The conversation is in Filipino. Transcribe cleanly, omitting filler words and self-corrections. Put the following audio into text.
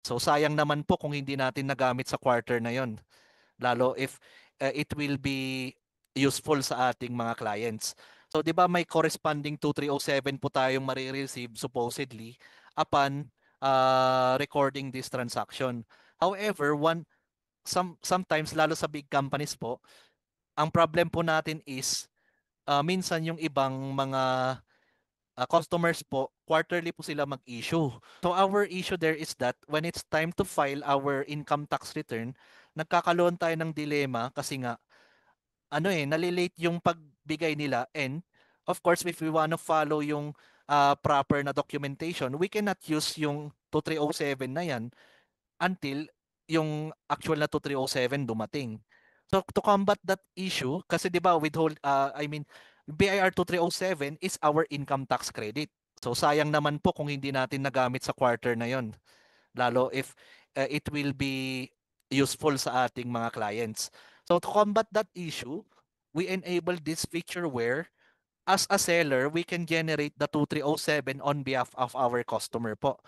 So sayang naman po kung hindi natin nagamit sa quarter na yon, lalo if it will be useful sa ating mga clients. So 'di ba may corresponding 2307 po tayong marireceive supposedly upon recording this transaction. However, sometimes lalo sa big companies po, ang problem po natin is minsan yung ibang mga customers po, quarterly po sila mag-issue. So our issue there is that when it's time to file our income tax return, nagkakaroon tayo ng dilemma kasi nga nalilate yung pagbigay nila, and of course if we want to follow yung proper na documentation, we cannot use yung 2307 na yan until yung actual na 2307 dumating. So to combat that issue, kasi 'di ba BIR 2307 is our income tax credit. So sayang naman po kung hindi natin nagamit sa quarter na 'yon, lalo if it will be useful sa ating mga clients. So to combat that issue, we enable this feature where as a seller, we can generate the 2307 on behalf of our customer po.